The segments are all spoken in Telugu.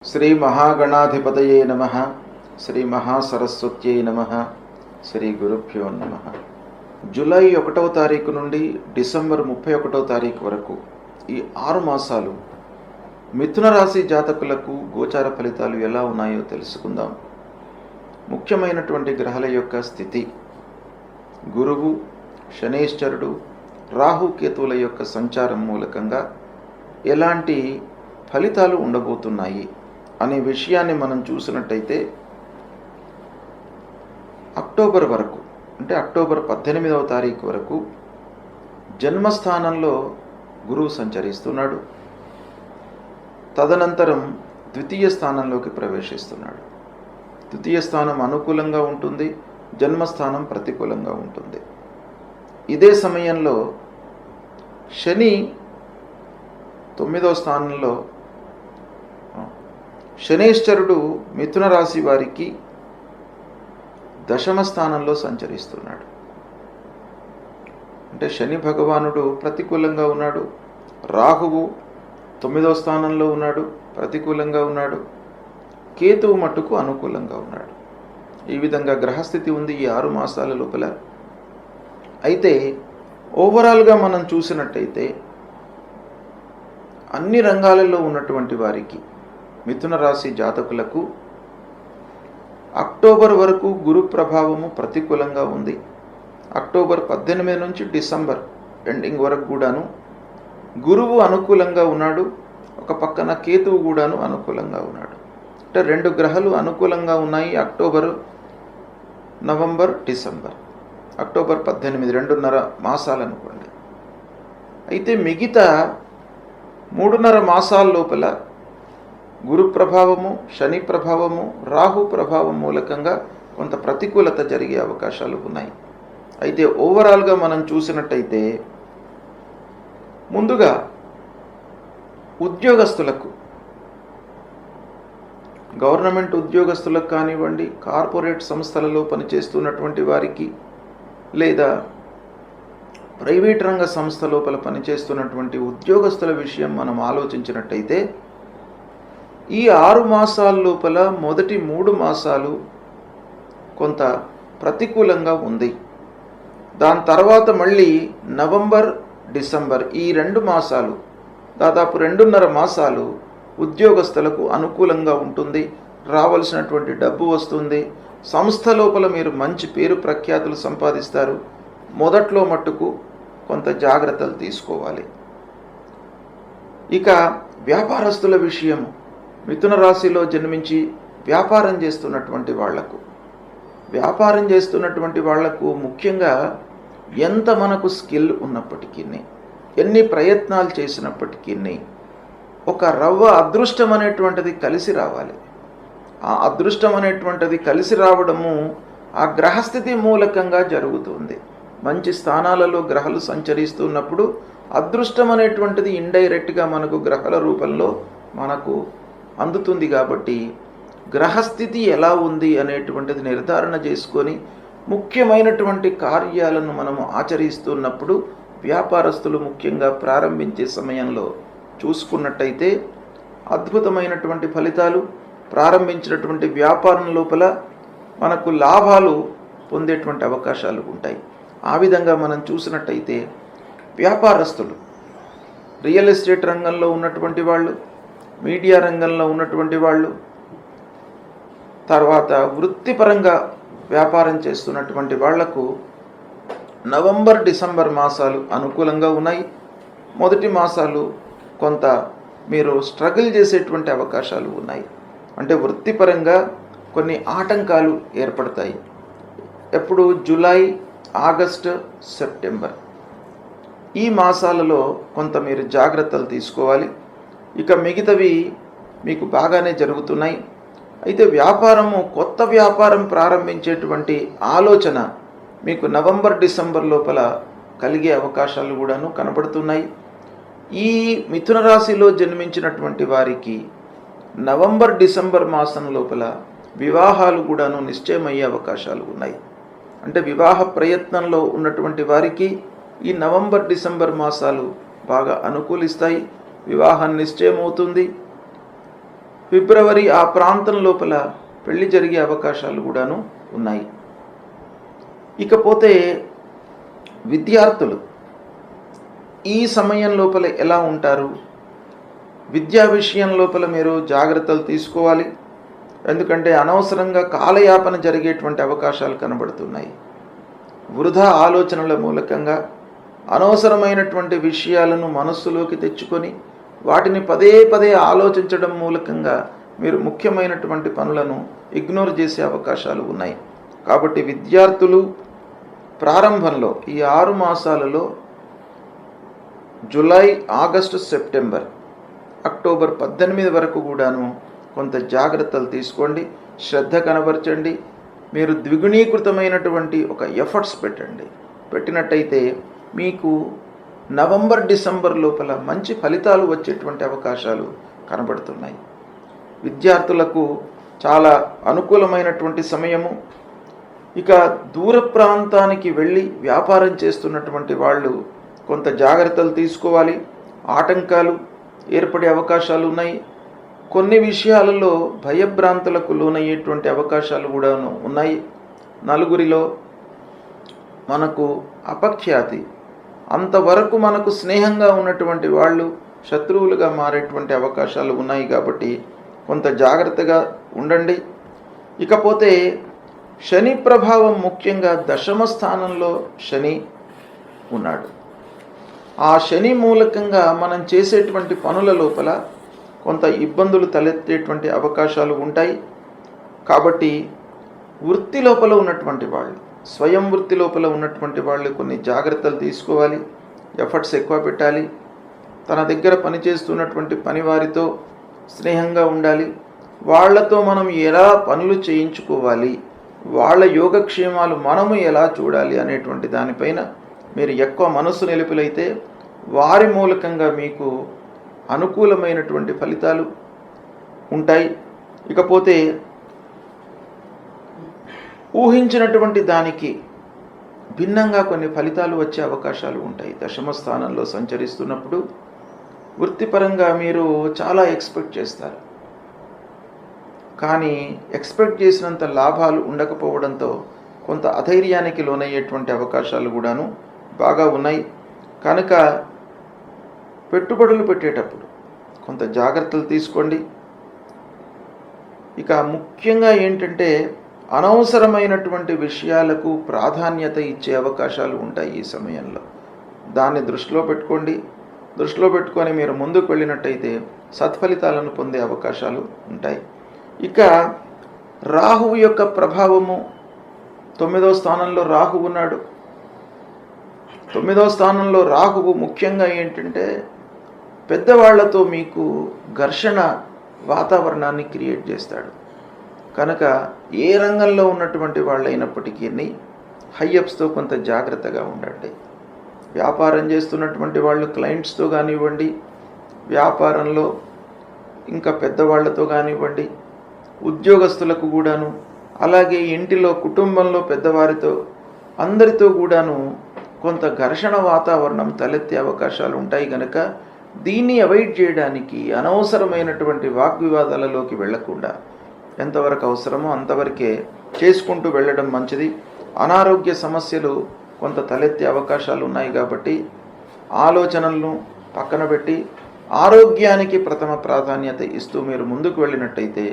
శ్రీ మహాగణాధిపతయే నమః. శ్రీ మహాసరస్వత్యై నమః. శ్రీ గురుభ్యో నమః. జూలై 1వ తారీఖు నుండి డిసెంబర్ 31వ తారీఖు వరకు ఈ 6 మాసాలు మిథున రాశి జాతకులకు గోచార ఫలితాలు ఎలా ఉన్నాయో తెలుసుకుందాం. ముఖ్యమైనటువంటి గ్రహాల యొక్క స్థితి, గురువు, శనేశ్వరుడు, రాహుకేతువుల యొక్క సంచారం మూలకంగా ఎలాంటి ఫలితాలు ఉండబోతున్నాయి అనే విషయాన్ని మనం చూసినట్టయితే అక్టోబర్ వరకు, అంటే అక్టోబర్ 18వ తారీఖు వరకు జన్మస్థానంలో గురువు సంచరిస్తున్నాడు. తదనంతరం ద్వితీయ స్థానంలోకి ప్రవేశిస్తున్నాడు. ద్వితీయ స్థానం అనుకూలంగా ఉంటుంది, జన్మస్థానం ప్రతికూలంగా ఉంటుంది. ఇదే సమయంలో శని 9వ స్థానంలో, శనేశ్వరుడు మిథున రాశి వారికి 10వ స్థానంలో సంచరిస్తున్నాడు. అంటే శని భగవానుడు ప్రతికూలంగా ఉన్నాడు, రాహువు 9వ స్థానంలో ఉన్నాడు, ప్రతికూలంగా ఉన్నాడు, కేతువు మట్టుకు అనుకూలంగా ఉన్నాడు. ఈ విధంగా గ్రహస్థితి ఉంది ఈ 6 మాసాల లోపల. అయితే ఓవరాల్గా మనం చూసినట్టయితే అన్ని రంగాలలో ఉన్నటువంటి వారికి, మిథున రాశి జాతకులకు అక్టోబర్ వరకు గురు ప్రభావము ప్రతికూలంగా ఉంది. అక్టోబర్ 18 నుంచి డిసెంబర్ ఎండింగ్ వరకు కూడాను గురువు అనుకూలంగా ఉన్నాడు, ఒక పక్కన కేతువు కూడాను అనుకూలంగా ఉన్నాడు. అంటే 2 గ్రహాలు అనుకూలంగా ఉన్నాయి. October, November, December. అక్టోబర్ 18, 2.5 మాసాలు అనుకోండి. అయితే మిగతా 3.5 మాసాల లోపల గురు ప్రభావము, శని ప్రభావము, రాహు ప్రభావం మూలకంగా కొంత ప్రతికూలత జరిగే అవకాశాలు ఉన్నాయి. అయితే ఓవరాల్గా మనం చూసినట్టయితే ముందుగా ఉద్యోగస్తులకు, గవర్నమెంట్ ఉద్యోగస్తులకు కానివ్వండి, కార్పొరేట్ సంస్థలలో పనిచేస్తున్నటువంటి వారికి, లేదా ప్రైవేట్ రంగ సంస్థ లోపల పనిచేస్తున్నటువంటి ఉద్యోగస్తుల విషయం మనం ఆలోచించినట్టయితే ఈ 6 మాసాల లోపల మొదటి 3 మాసాలు కొంత ప్రతికూలంగా ఉంది. దాని తర్వాత మళ్ళీ నవంబర్, డిసెంబర్ ఈ 2 మాసాలు, దాదాపు 2.5 మాసాలు ఉద్యోగస్తులకు అనుకూలంగా ఉంటుంది. రావాల్సినటువంటి డబ్బు వస్తుంది. సంస్థ లోపల మీరు మంచి పేరు ప్రఖ్యాతులు సంపాదిస్తారు. మొదట్లో మట్టుకు కొంత జాగ్రత్తలు తీసుకోవాలి. ఇక వ్యాపారస్తుల విషయం, మిథున రాశిలో జన్మించి వ్యాపారం చేస్తున్నటువంటి వాళ్లకు ముఖ్యంగా ఎంత మనకు స్కిల్ ఉన్నప్పటికీ, ఎన్ని ప్రయత్నాలు చేసినప్పటికీ ఒక రవ్వ అదృష్టం అనేటువంటిది కలిసి రావాలి. ఆ అదృష్టం అనేటువంటిది కలిసి రావడము ఆ గ్రహస్థితి మూలకంగా జరుగుతుంది. మంచి స్థానాలలో గ్రహాలు సంచరిస్తున్నప్పుడు అదృష్టం అనేటువంటిది ఇండైరెక్ట్గా మనకు గ్రహాల రూపంలో మనకు అందుతుంది. కాబట్టి గ్రహస్థితి ఎలా ఉంది అనేటువంటిది నిర్ధారణ చేసుకొని ముఖ్యమైనటువంటి కార్యాలను మనము ఆచరిస్తున్నప్పుడు వ్యాపారస్తులు ముఖ్యంగా ప్రారంభించే సమయంలో చూసుకున్నట్టయితే అద్భుతమైనటువంటి ఫలితాలు, ప్రారంభించినటువంటి వ్యాపారం లోపల మనకు లాభాలు పొందేటువంటి అవకాశాలు ఉంటాయి. ఆ విధంగా మనం చూసినట్టయితే వ్యాపారస్తులు, రియల్ ఎస్టేట్ రంగంలో ఉన్నటువంటి వాళ్ళు, మీడియా రంగంలో ఉన్నటువంటి వాళ్ళు, తర్వాత వృత్తిపరంగా వ్యాపారం చేస్తున్నటువంటి వాళ్లకు నవంబర్, డిసెంబర్ మాసాలు అనుకూలంగా ఉన్నాయి. మొదటి మాసాలు కొంత మీరు స్ట్రగుల్ చేసేటువంటి అవకాశాలు ఉన్నాయి. అంటే వృత్తిపరంగా కొన్ని ఆటంకాలు ఏర్పడతాయి. ఎప్పుడు? జూలై, ఆగస్టు, సెప్టెంబర్ ఈ మాసాలలో కొంత మీరు జాగ్రత్తలు తీసుకోవాలి. ఇక మిగతావి మీకు బాగానే జరుగుతున్నాయి. అయితే వ్యాపారము, కొత్త వ్యాపారం ప్రారంభించేటువంటి ఆలోచన మీకు నవంబర్, డిసెంబర్ లోపల కలిగే అవకాశాలు కూడాను కనబడుతున్నాయి. ఈ మిథున రాశిలో జన్మించినటువంటి వారికి నవంబర్, డిసెంబర్ మాసం లోపల వివాహాలు కూడాను నిశ్చయమయ్యే అవకాశాలు ఉన్నాయి. అంటే వివాహ ప్రయత్నంలో ఉన్నటువంటి వారికి ఈ నవంబర్, డిసెంబర్ మాసాలు బాగా అనుకూలిస్తాయి. వివాహం నిశ్చయమవుతుంది. ఫిబ్రవరి ఆ ప్రాంతం లోపల పెళ్లి జరిగే అవకాశాలు కూడాను ఉన్నాయి. ఇకపోతే విద్యార్థులు ఈ సమయం లోపల ఎలా ఉంటారు? విద్యా విషయం లోపల మీరు జాగ్రత్తలు తీసుకోవాలి. ఎందుకంటే అనవసరంగా కాలయాపన జరిగేటువంటి అవకాశాలు కనబడుతున్నాయి. వృధా ఆలోచనల మూలకంగా అనవసరమైనటువంటి విషయాలను మనస్సులోకి తెచ్చుకొని వాటిని పదే పదే ఆలోచించడం మూలకంగా మీరు ముఖ్యమైనటువంటి పనులను ఇగ్నోర్ చేసే అవకాశాలు ఉన్నాయి. కాబట్టి విద్యార్థులు ప్రారంభంలో ఈ 6 మాసాలలో జూలై, ఆగస్టు, సెప్టెంబర్, అక్టోబర్ 18 వరకు కూడాను కొంత జాగ్రత్తలు తీసుకోండి, శ్రద్ధ కనబరచండి. మీరు ద్విగుణీకృతమైనటువంటి ఒక ఎఫర్ట్స్ పెట్టినట్టయితే మీకు నవంబర్, డిసెంబర్ లోపల మంచి ఫలితాలు వచ్చేటువంటి అవకాశాలు కనబడుతున్నాయి. విద్యార్థులకు చాలా అనుకూలమైనటువంటి సమయము. ఇక దూర ప్రాంతానికి వెళ్ళి వ్యాపారం చేస్తున్నటువంటి వాళ్ళు కొంత జాగ్రత్తలు తీసుకోవాలి. ఆటంకాలు ఏర్పడే అవకాశాలు ఉన్నాయి. కొన్ని విషయాలలో భయభ్రాంతులకు లోనయ్యేటువంటి అవకాశాలు కూడా ఉన్నాయి. నలుగురిలో మనకు అపఖ్యాతి, అంతవరకు మనకు స్నేహంగా ఉన్నటువంటి వాళ్ళు శత్రువులుగా మారేటువంటి అవకాశాలు ఉన్నాయి. కాబట్టి కొంత జాగ్రత్తగా ఉండండి. ఇకపోతే శని ప్రభావం, ముఖ్యంగా 10వ స్థానంలో శని ఉన్నాడు. ఆ శని మూలకంగా మనం చేసేటువంటి పనుల లోపల కొంత ఇబ్బందులు తలెత్తేటువంటి అవకాశాలు ఉంటాయి. కాబట్టి వృత్తి లోపల ఉన్నటువంటి వాళ్ళు, స్వయం వృత్తి లోపల ఉన్నటువంటి వాళ్ళు కొన్ని జాగ్రత్తలు తీసుకోవాలి, ఎఫర్ట్స్ ఎక్కువ పెట్టాలి. తన దగ్గర పనిచేస్తున్నటువంటి పనివారితో స్నేహంగా ఉండాలి. వాళ్లతో మనం ఎలా పనులు చేయించుకోవాలి, వాళ్ళ యోగక్షేమాలు మనము ఎలా చూడాలి అనేటువంటి దానిపైన మీరు ఎక్కువ మనసు నిలుపులైతే వారి మూలకంగా మీకు అనుకూలమైనటువంటి ఫలితాలు ఉంటాయి. ఇకపోతే ఊహించినటువంటి దానికి భిన్నంగా కొన్ని ఫలితాలు వచ్చే అవకాశాలు ఉంటాయి. 10వ స్థానంలో సంచరిస్తున్నప్పుడు వృత్తిపరంగా మీరు చాలా ఎక్స్పెక్ట్ చేస్తారు, కానీ ఎక్స్పెక్ట్ చేసినంత లాభాలు ఉండకపోవడంతో కొంత అధైర్యానికి లోనయ్యేటువంటి అవకాశాలు కూడాను బాగా ఉన్నాయి. కనుక పెట్టుబడులు పెట్టేటప్పుడు కొంత జాగ్రత్తలు తీసుకోండి. ఇక ముఖ్యంగా ఏంటంటే అనవసరమైనటువంటి విషయాలకు ప్రాధాన్యత ఇచ్చే అవకాశాలు ఉంటాయి ఈ సమయంలో. దాన్ని దృష్టిలో పెట్టుకోండి. దృష్టిలో పెట్టుకొని మీరు ముందుకు వెళ్ళినట్టయితే సత్ఫలితాలను పొందే అవకాశాలు ఉంటాయి. ఇక రాహువు యొక్క ప్రభావము, 9వ స్థానంలో రాహువు ఉన్నాడు. 9వ స్థానంలో రాహువు ముఖ్యంగా ఏంటంటే పెద్దవాళ్లతో మీకు ఘర్షణ వాతావరణాన్ని క్రియేట్ చేస్తాడు. కనుక ఏ రంగంలో ఉన్నటువంటి వాళ్ళైనప్పటికీ హైఅప్స్తో కొంత జాగ్రత్తగా ఉండండి. వ్యాపారం చేస్తున్నటువంటి వాళ్ళు క్లయింట్స్తో కానివ్వండి, వ్యాపారంలో ఇంకా పెద్దవాళ్లతో కానివ్వండి, ఉద్యోగస్తులకు కూడాను, అలాగే ఇంటిలో కుటుంబంలో పెద్దవారితో అందరితో కూడాను కొంత ఘర్షణ వాతావరణం తలెత్తే అవకాశాలు ఉంటాయి. కనుక దీన్ని అవాయిడ్ చేయడానికి అనవసరమైనటువంటి వాగ్వివాదాలలోకి వెళ్లకుండా ఎంతవరకు అవసరమో అంతవరకే చేసుకుంటూ వెళ్ళడం మంచిది. అనారోగ్య సమస్యలు కొంత తలెత్తే అవకాశాలు ఉన్నాయి. కాబట్టి ఆలోచనలను పక్కన పెట్టి ఆరోగ్యానికి ప్రథమ ప్రాధాన్యత ఇస్తూ మీరు ముందుకు వెళ్ళినట్టయితే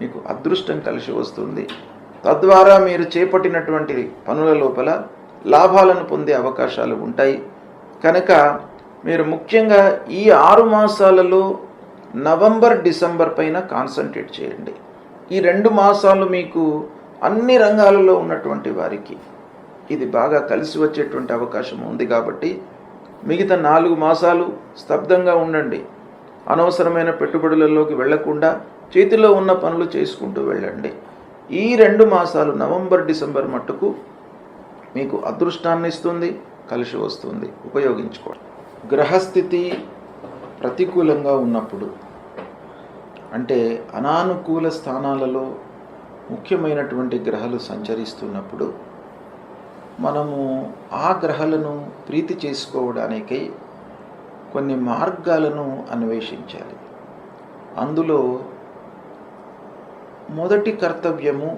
మీకు అదృష్టం కలిసి వస్తుంది. తద్వారా మీరు చేపట్టినటువంటి పనుల లోపల లాభాలను పొందే అవకాశాలు ఉంటాయి. కనుక మీరు ముఖ్యంగా ఈ 6 మాసాలలో నవంబర్, డిసెంబర్ పైన కాన్సన్ట్రేట్ చేయండి. ఈ 2 మాసాలు మీకు అన్ని రంగాలలో ఉన్నటువంటి వారికి ఇది బాగా కలిసి వచ్చేటువంటి అవకాశం ఉంది. కాబట్టి మిగతా 4 మాసాలు స్తబ్దంగా ఉండండి. అనవసరమైన పెట్టుబడులలోకి వెళ్లకుండా చేతిలో ఉన్న పనులు చేసుకుంటూ వెళ్ళండి. ఈ 2 మాసాలు నవంబర్, డిసెంబర్ మట్టుకు మీకు అదృష్టాన్ని ఇస్తుంది, కలిసి వస్తుంది. ఉపయోగించుకోండి. గ్రహస్థితి ప్రతికూలంగా ఉన్నప్పుడు, అంటే అనానుకూల స్థానాలలో ముఖ్యమైనటువంటి గ్రహాలు సంచరిస్తున్నప్పుడు మనము ఆ గ్రహాలను ప్రీతి చేసుకోవడానికై కొన్ని మార్గాలను అన్వేషించాలి. అందులో మొదటి కర్తవ్యము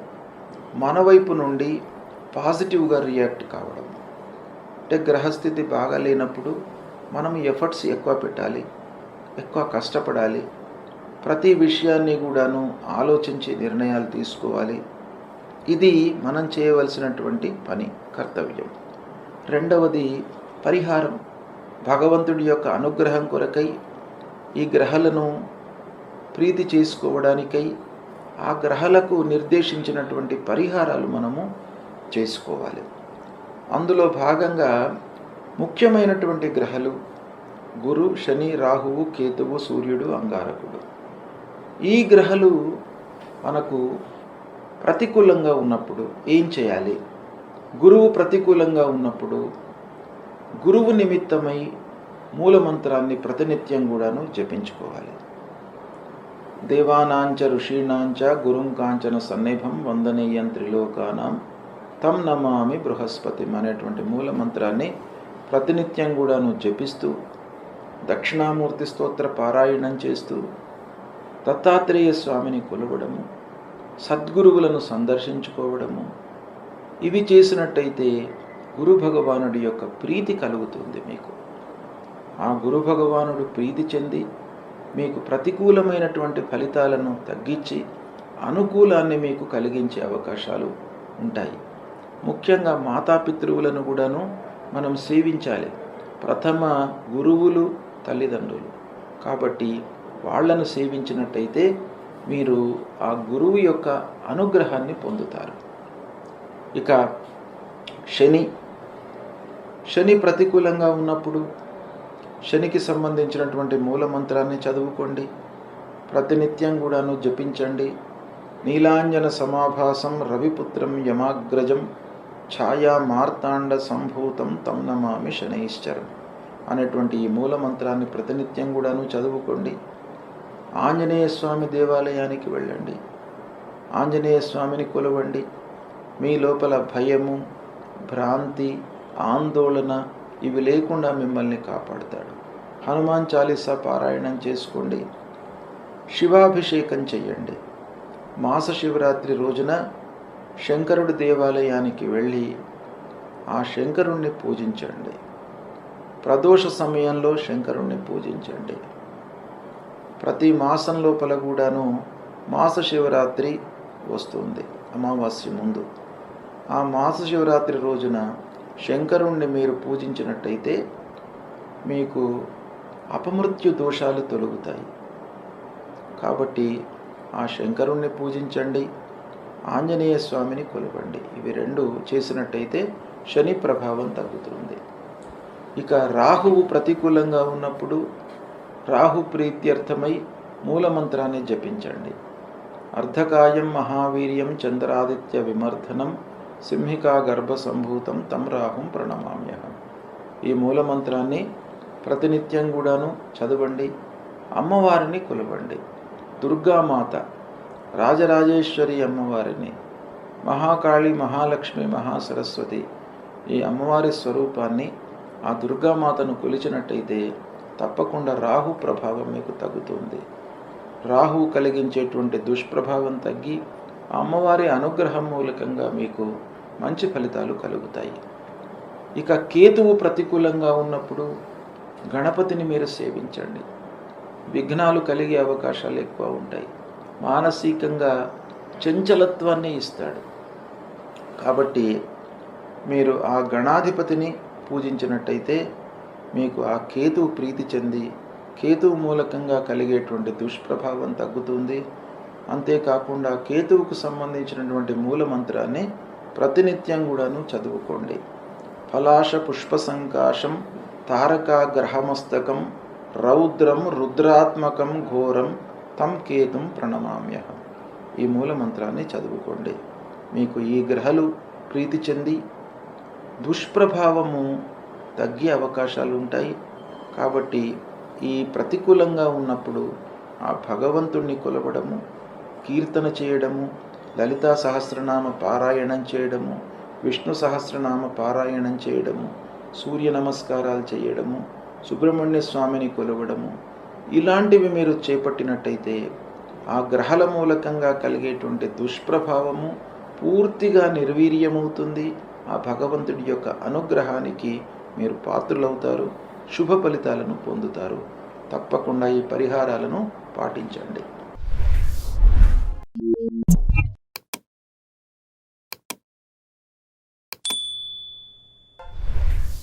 మన వైపు నుండి పాజిటివ్గా రియాక్ట్ కావడం. అంటే గ్రహస్థితి బాగా లేనప్పుడు మనం ఎఫర్ట్స్ ఎక్కువ పెట్టాలి, ఎక్కువ కష్టపడాలి, ప్రతి విషయాన్ని కూడాను ఆలోచించి నిర్ణయాలు తీసుకోవాలి. ఇది మనం చేయవలసినటువంటి పని, కర్తవ్యం. రెండవది పరిహారం. భగవంతుడి యొక్క అనుగ్రహం కొరకై, ఈ గ్రహాలను ప్రీతి చేసుకోవడానికై ఆ గ్రహాలకు నిర్దేశించినటువంటి పరిహారాలు మనము చేసుకోవాలి. అందులో భాగంగా ముఖ్యమైనటువంటి గ్రహాలు గురు, శని, రాహువు, కేతువు, సూర్యుడు, అంగారకుడు. ఈ గ్రహాలు మనకు ప్రతికూలంగా ఉన్నప్పుడు ఏం చేయాలి? గురువు ప్రతికూలంగా ఉన్నప్పుడు గురువు నిమిత్తమై మూలమంత్రాన్ని ప్రతినిత్యం కూడాను జపించుకోవాలి. దేవానాంచ ఋషీణాంచ గురుం కాంచన సన్నిభం వందనీయం త్రిలోకానాం తం నమామి బృహస్పతిం అనేటువంటి మూలమంత్రాన్ని ప్రతినిత్యం కూడాను జపిస్తూ, దక్షిణామూర్తి స్తోత్ర పారాయణం చేస్తూ, దత్తాత్రేయ స్వామిని కొలవడము, సద్గురువులను సందర్శించుకోవడము, ఇవి చేసినట్టయితే గురు భగవానుడి యొక్క ప్రీతి కలుగుతుంది మీకు. ఆ గురు భగవానుడు ప్రీతి చెంది మీకు ప్రతికూలమైనటువంటి ఫలితాలను తగ్గించి అనుకూలాన్ని మీకు కలిగించే అవకాశాలు ఉంటాయి. ముఖ్యంగా మాతాపితృవులను కూడాను మనం సేవించాలి. ప్రథమ గురువులు తల్లిదండ్రులు కాబట్టి వాళ్లను సేవించినట్టయితే మీరు ఆ గురువు యొక్క అనుగ్రహాన్ని పొందుతారు. ఇక శని ప్రతికూలంగా ఉన్నప్పుడు శనికి సంబంధించినటువంటి మూలమంత్రాన్ని చదువుకోండి, ప్రతినిత్యం కూడాను జపించండి. నీలాంజన సమాభాసం రవిపుత్రం యమాగ్రజం ఛాయా మార్తాండ సంభూతం తం నమామి శనైశ్చరం అనేటువంటి ఈ మూలమంత్రాన్ని ప్రతినిత్యం కూడాను చదువుకోండి. ఆంజనేయ స్వామి దేవాలయానికి వెళ్ళండి, ఆంజనేయ స్వామిని కొలవండి. మీ లోపల భయము, భ్రాంతి, ఆందోళన ఇవి లేకుండా మిమ్మల్ని కాపాడుతాడు. హనుమాన్ చాలీసా పారాయణం చేసుకోండి, శివాభిషేకం చెయ్యండి. మాస శివరాత్రి రోజున శంకరుడి దేవాలయానికి వెళ్ళి ఆ శంకరుణ్ణి పూజించండి. ప్రదోష సమయంలో శంకరుణ్ణి పూజించండి. ప్రతి మాసం లోపల కూడాను మాస శివరాత్రి వస్తుంది, అమావాస్య ముందు. ఆ మాస శివరాత్రి రోజున శంకరుణ్ణి మీరు పూజించినట్టయితే మీకు అపమృత్యు దోషాలు తొలగుతాయి. కాబట్టి ఆ శంకరుణ్ణి పూజించండి, ఆంజనేయ స్వామిని కొలవండి. ఇవి రెండు చేసినట్టయితే శని ప్రభావం తగ్గుతుంది. ఇక రాహువు ప్రతికూలంగా ఉన్నప్పుడు రాహు ప్రీత్యర్థమై మూలమంత్రాన్ని జపించండి. అర్ధకాయం మహావీర్యం చంద్రాదిత్య విమర్ధనం సింహికా గర్భ సంభూతం తం రాహుం ప్రణమామ్యహం. ఈ మూలమంత్రాన్ని ప్రతినిత్యం కూడాను చదవండి. అమ్మవారిని కొలవండి. దుర్గామాత, రాజరాజేశ్వరి అమ్మవారిని, మహాకాళి, మహాలక్ష్మి, మహాసరస్వతి ఈ అమ్మవారి స్వరూపాన్ని, ఆ దుర్గామాతను కొలిచినట్టయితే తప్పకుండా రాహు ప్రభావం మీకు తగ్గుతుంది. రాహువు కలిగించేటువంటి దుష్ప్రభావం తగ్గి అమ్మవారి అనుగ్రహం మూలకంగా మీకు మంచి ఫలితాలు కలుగుతాయి. ఇక కేతువు ప్రతికూలంగా ఉన్నప్పుడు గణపతిని మీరు సేవించండి. విఘ్నాలు కలిగే అవకాశాలు ఎక్కువ ఉంటాయి. మానసికంగా చంచలత్వాన్ని ఇస్తాడు. కాబట్టి మీరు ఆ గణాధిపతిని పూజించినట్టయితే మీకు ఆ కేతువు ప్రీతి చెంది కేతువు మూలకంగా కలిగేటువంటి దుష్ప్రభావం తగ్గుతుంది. అంతేకాకుండా కేతువుకు సంబంధించినటువంటి మూలమంత్రాన్ని ప్రతినిత్యం కూడాను చదువుకోండి. ఫలాశ పుష్ప సంకాశం తారకా గ్రహమస్తకం రౌద్రం రుద్రాత్మకం ఘోరం తం కేతుం ప్రణమామ్యహం. ఈ మూలమంత్రాన్ని చదువుకోండి. మీకు ఈ గ్రహాలు ప్రీతి చెంది దుష్ప్రభావము తగ్గే అవకాశాలు ఉంటాయి. కాబట్టి ఈ ప్రతికూలంగా ఉన్నప్పుడు ఆ భగవంతుణ్ణి కొలవడము, కీర్తన చేయడము, లలితా సహస్రనామ పారాయణం చేయడము, విష్ణు సహస్రనామ పారాయణం చేయడము, సూర్య నమస్కారాలు చేయడము, సుబ్రహ్మణ్య స్వామిని కొలవడము, ఇలాంటివి మీరు చేపట్టినట్టయితే ఆ గ్రహాల మూలకంగా కలిగేటువంటి దుష్ప్రభావము పూర్తిగా నిర్వీర్యమవుతుంది. ఆ భగవంతుడి యొక్క అనుగ్రహానికి మీరు పాత్రులవుతారు, శుభ ఫలితాలను పొందుతారు. తప్పకుండా ఈ పరిహారాలను పాటించండి.